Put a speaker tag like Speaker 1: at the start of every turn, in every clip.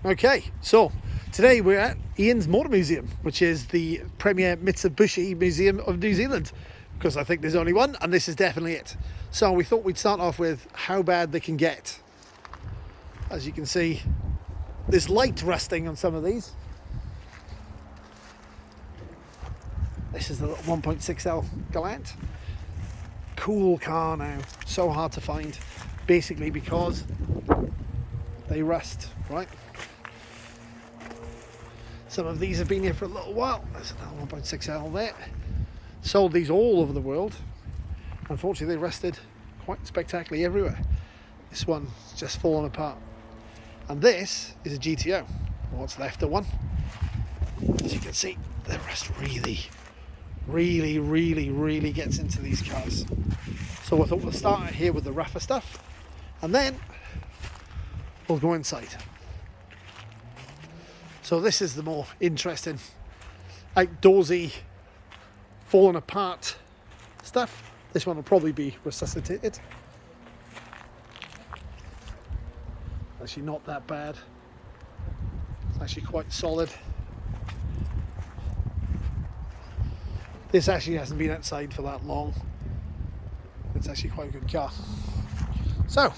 Speaker 1: Okay, so today we're at Ian's Motor Museum, which is the premier Mitsubishi museum of New Zealand, because I think there's only one, and this is definitely it. So we thought we'd start off with how bad they can get. As you can see, there's light rusting on some of these. This is the little 1.6L Gallant. Cool car now, so hard to find, basically because they rust, right? Some of these have been here for a little while. There's another 1.6L there. Sold these all over the world. Unfortunately, they rusted quite spectacularly everywhere. This one's just fallen apart. And this is a GTO, what's left of one. As you can see, the rust really gets into these cars. So I thought we'll start here with the rougher stuff, and then we'll go inside. So this is the more interesting, outdoorsy, fallen apart stuff. This one will probably be resuscitated. Actually not that bad. It's actually quite solid. This actually hasn't been outside for that long. It's actually quite a good car. So,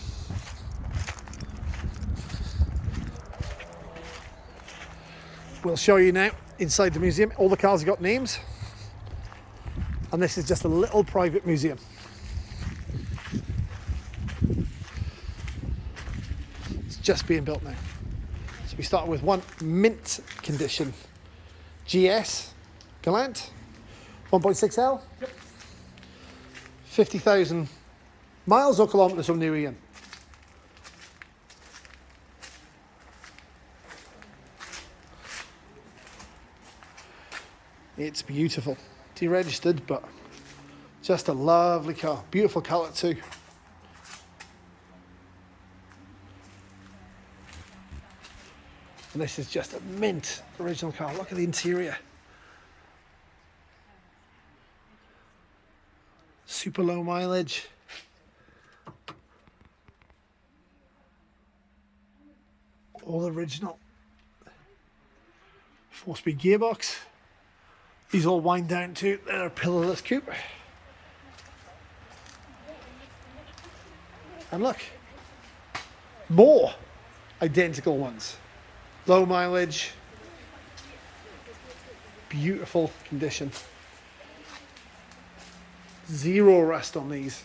Speaker 1: we'll show you now inside the museum. All the cars have got names, and this is just a little private museum. It's just being built now. So we start with one mint condition GS Gallant 1.6L. Yep. 50,000 miles or kilometres from New Ian. It's beautiful. Deregistered, but just a lovely car. Beautiful colour too. And this is just a mint original car. Look at the interior. Super low mileage. All original. 4-speed gearbox. These all wind down to their pillarless coupe. And look, more identical ones. Low mileage, beautiful condition. Zero rust on these.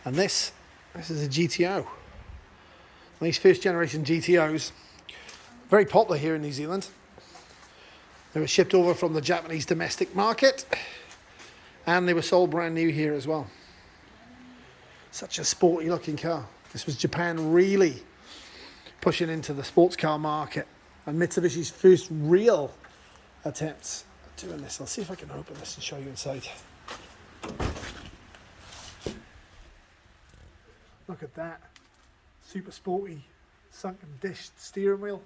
Speaker 1: And this is a GTO. These first generation GTOs, very popular here in New Zealand. They were shipped over from the Japanese domestic market, and they were sold brand new here as well. Such a sporty looking car. This was Japan really pushing into the sports car market, and Mitsubishi's first real attempts at doing this. I'll see if I can open this and show you inside. Look at that. Super sporty, sunken dish steering wheel,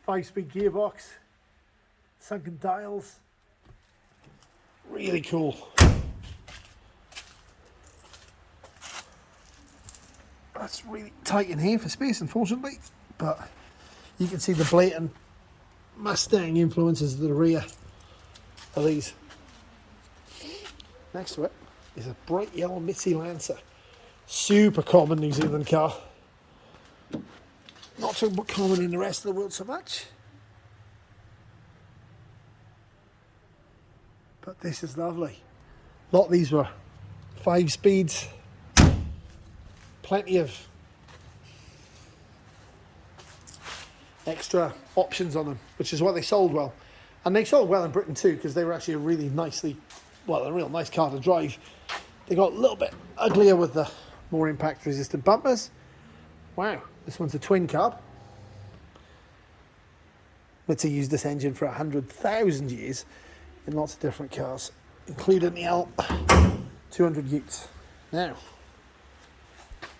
Speaker 1: 5-speed gearbox, sunken dials. Really cool. That's really tight in here for space, unfortunately, but you can see the blatant Mustang influences to the rear of these. Next to it is a bright yellow Mitsubishi Lancer. Super common New Zealand car. Not so common in the rest of the world so much. But this is lovely. A lot of these were 5 speeds. Plenty of extra options on them, which is why they sold well. And they sold well in Britain too, because they were actually a really a real nice car to drive. They got a little bit uglier with the more impact resistant bumpers. Wow, this one's a twin carb. Mitsubishi used this engine for 100,000 years in lots of different cars, including the L200 Utes. Now,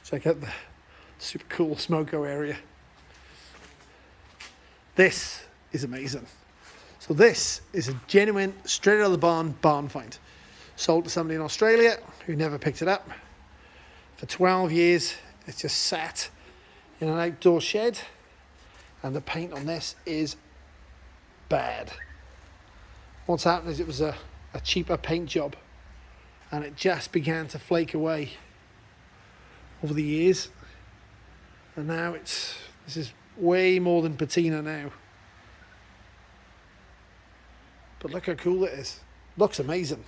Speaker 1: check out the super cool smoko area. This is amazing. So this is a genuine, straight out of the barn find. Sold to somebody in Australia who never picked it up. For 12 years, it's just sat in an outdoor shed, and the paint on this is bad. What's happened is it was a cheaper paint job, and it just began to flake away over the years, and now this is way more than patina now. But look how cool it is. Looks amazing.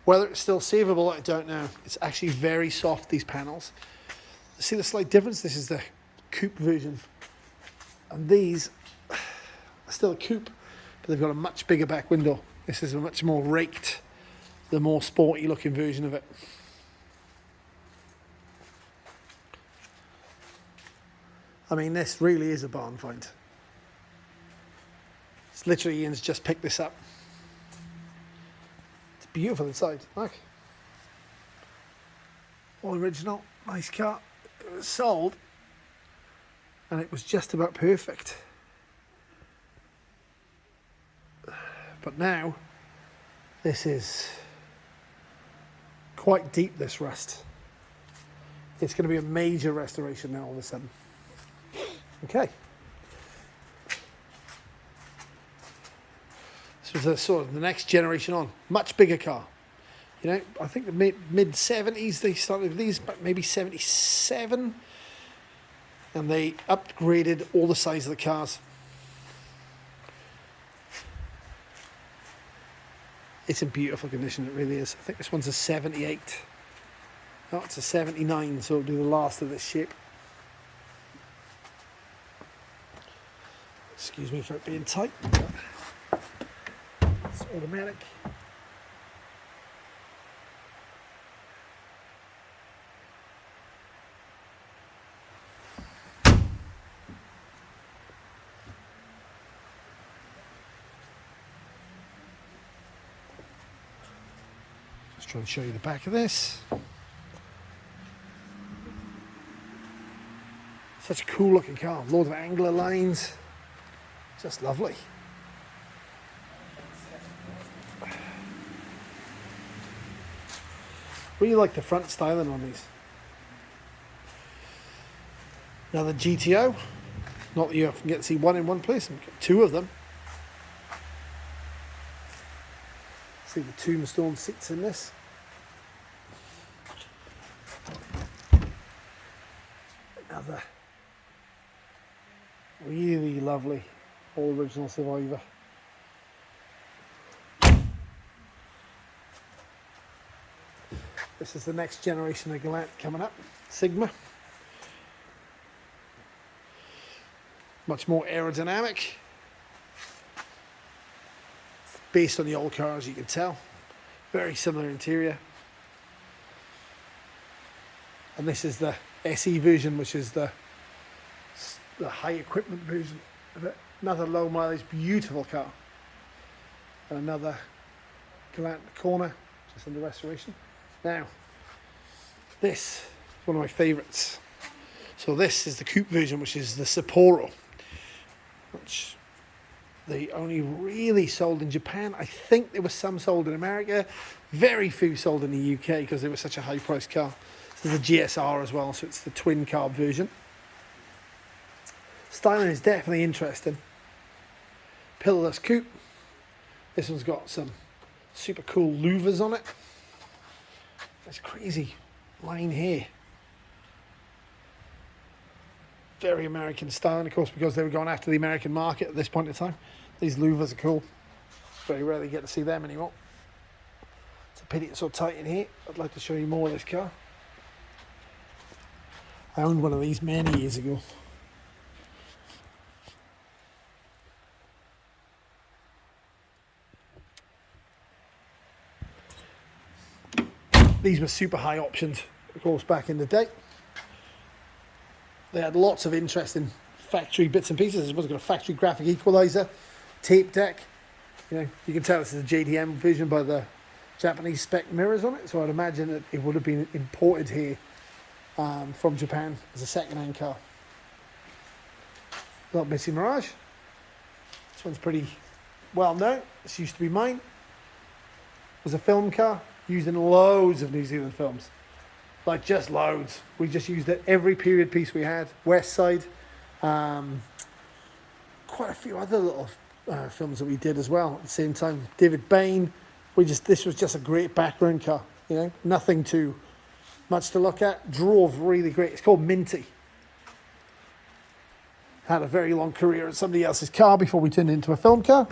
Speaker 1: Whether it's still savable, I don't know. It's actually very soft, these panels. See the slight difference? This is the coupe version, and these are still a coupe, but they've got a much bigger back window. This is a much more raked, the more sporty looking version of it. I mean, this really is a barn find. It's literally, Ian's just picked this up. It's beautiful inside, look. All original, nice car. It was sold, and it was just about perfect. But now, this is quite deep, this rust. It's going to be a major restoration now all of a sudden. Okay. This was the sort of the next generation on. Much bigger car. You know, I think the mid-70s they started with these, but maybe 77. And they upgraded all the size of the cars. It's in beautiful condition, it really is. I think this one's a 78. Oh, it's a 79, so it'll do the last of this shape. Excuse me for it being tight. It's automatic. Just trying to show you the back of this. Such a cool looking car. Loads of angler lines. Just lovely. Really like the front styling on these. Now the GTO, not that you often get to see one in one place, and two of them. See the tombstone seats in this. Another really lovely all original Survivor. This is the next generation of Gallant coming up, Sigma. Much more aerodynamic. Based on the old cars, you can tell. Very similar interior. And this is the SE version, which is the high equipment version of it. Another low mileage, beautiful car. And another Gallant in the corner, just under restoration. Now, this is one of my favourites. So this is the coupe version, which is the Sapporo, which they only really sold in Japan. I think there was some sold in America. Very few sold in the UK because they were such a high priced car. This is the GSR as well, so it's the twin carb version. Styling is definitely interesting. Pillarless coupe. This one's got some super cool louvers on it. It's crazy line here. Very American style, and of course because they were going after the American market at this point in time. These louvers are cool. Very rarely get to see them anymore. It's a pity it's so tight in here. I'd like to show you more of this car. I owned one of these many years ago. These were super high optioned, of course, back in the day. They had lots of interesting factory bits and pieces. This one's got a factory graphic equalizer, tape deck. You know, you can tell this is a JDM version by the Japanese spec mirrors on it. So I'd imagine that it would have been imported here from Japan as a second-hand car. Got Mitsubishi Mirage. This one's pretty well known. This used to be mine. was a film car used in loads of New Zealand films. Like just loads. We just used it every period piece we had. West Side. Quite a few other little films that we did as well at the same time. David Bain. This was just a great background car. You know, nothing too much to look at. Drove really great. It's called Minty. Had a very long career in somebody else's car before we turned it into a film car.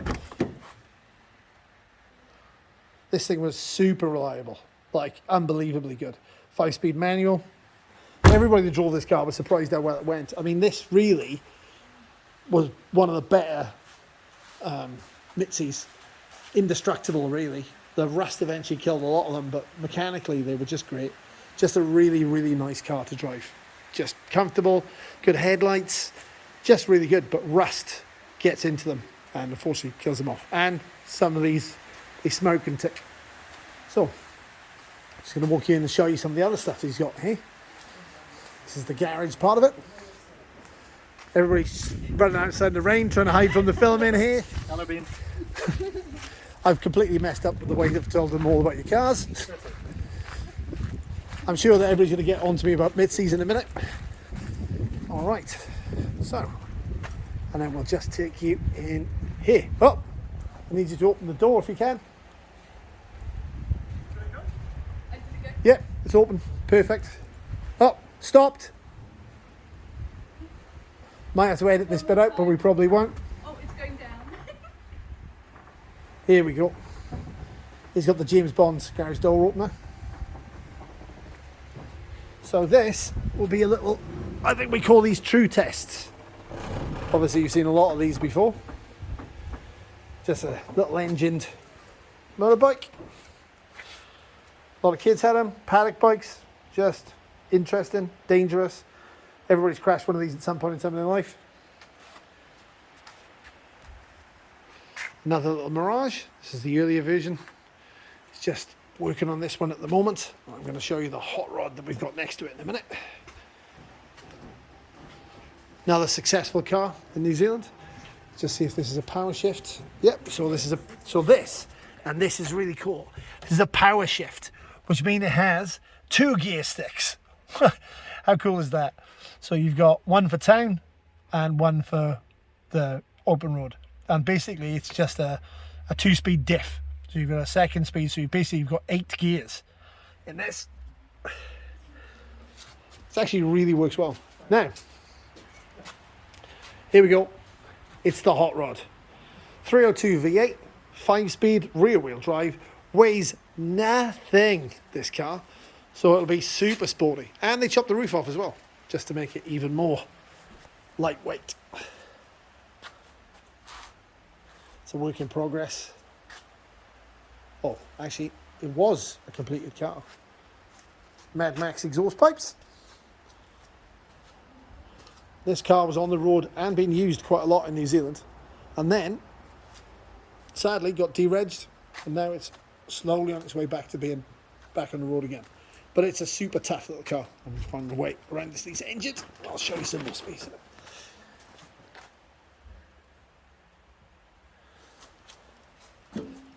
Speaker 1: This thing was super reliable, like unbelievably good. 5-speed manual. Everybody that drove this car was surprised how well it went. I mean, this really was one of the better Mitsubishis. Indestructible, really. The rust eventually killed a lot of them, but mechanically they were just great. Just a really, really nice car to drive. Just comfortable, good headlights. Just really good, but rust gets into them and unfortunately kills them off. And some of these, they smoke and tick. So, I'm just going to walk you in and show you some of the other stuff he's got here. This is the garage part of it. Everybody's running outside in the rain trying to hide from the film in here.
Speaker 2: Hello, Bean.
Speaker 1: I've completely messed up with the way I've told them all about your cars. I'm sure that everybody's going to get on to me about Mitsubishi in a minute. All right. So, and then we'll just take you in here. Oh, I need you to open the door if you can. Yeah, it's open. Perfect. Oh, stopped. Might have to edit this bit out, but we probably won't.
Speaker 3: Oh, it's going down.
Speaker 1: Here we go. He's got the James Bond garage door opener. So this will be a little, I think we call these true tests. Obviously you've seen a lot of these before. Just a little engined motorbike. A lot of kids had them, paddock bikes, just interesting, dangerous. Everybody's crashed one of these at some point in time in their life. Another little Mirage. This is the earlier version. It's just working on this one at the moment. I'm going to show you the hot rod that we've got next to it in a minute. Another successful car in New Zealand. Let's just see if this is a power shift. Yep, so this is really cool. This is a power shift, which means it has 2 gear sticks. How cool is that? So you've got one for town and one for the open road. And basically it's just a 2-speed diff. So you've got a second speed, so you've got 8 gears in this. It actually really works well. Now, here we go. It's the hot rod. 302 V8, 5-speed rear wheel drive, weighs nothing, this car. So it'll be super sporty. And they chopped the roof off as well, just to make it even more lightweight. It's a work in progress. Oh, actually, it was a completed car. Mad Max exhaust pipes. This car was on the road and being used quite a lot in New Zealand. And then, sadly, got deregged. And now it's slowly on its way back to being back on the road again. But it's a super tough little car. I'm just finding a way around these engines. I'll show you some more space in it.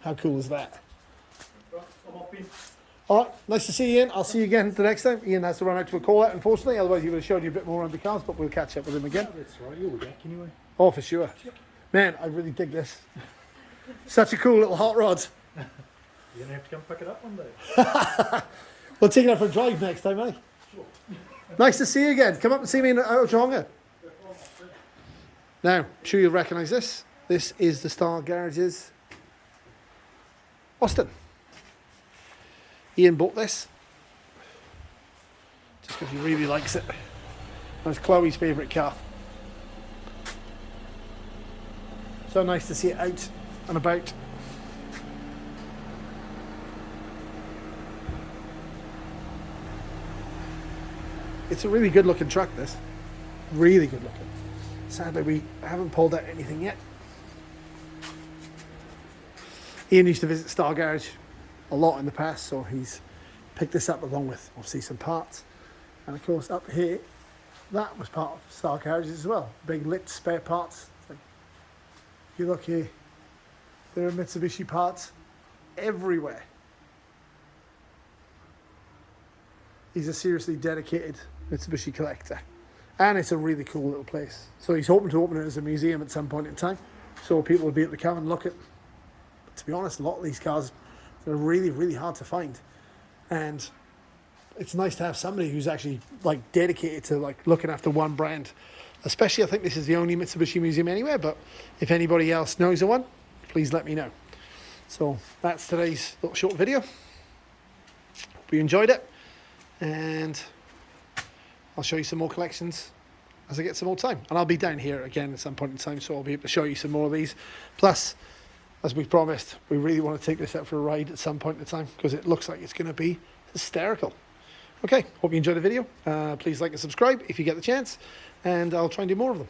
Speaker 1: How cool is that? All right, nice to see you, Ian. I'll see you again the next time. Ian has to run out to a call out, unfortunately. Otherwise, he would have showed you a bit more around the cars, but we'll catch up with him again.
Speaker 2: Yeah, that's right. You'll be back anyway.
Speaker 1: Oh, for sure. Yep. Man, I really dig this. Such a cool little hot rod.
Speaker 2: You're going to have to come pick it up one day.
Speaker 1: We'll take it out for a drive next time, eh?
Speaker 2: Sure.
Speaker 1: Nice to see you again. Come up and see me in Otaonga. Now, I'm sure you'll recognise this. This is the Star Garages Austin. Ian bought this just because he really likes it. And it's Chloe's favourite car. So nice to see it out and about. It's a really good looking truck, this. Really good looking. Sadly, we haven't pulled out anything yet. Ian used to visit Star Garage a lot in the past, so he's picked this up along with obviously some parts. And of course up here, that was part of Star Garages as well. Big lit spare parts. So if you look here, there are Mitsubishi parts everywhere. he's a seriously dedicated Mitsubishi collector. And it's a really cool little place. So he's hoping to open it as a museum at some point in time. So people will be able to come and look at. But to be honest, a lot of these cars, they're really, really hard to find. And it's nice to have somebody who's actually like dedicated to like looking after one brand. Especially, I think this is the only Mitsubishi museum anywhere. But if anybody else knows of one, please let me know. So that's today's little short video. Hope you enjoyed it. And I'll show you some more collections as I get some more time. And I'll be down here again at some point in time, so I'll be able to show you some more of these. Plus, as we promised, we really want to take this out for a ride at some point in time because it looks like it's going to be hysterical. Okay, hope you enjoyed the video. Please like and subscribe if you get the chance, and I'll try and do more of them.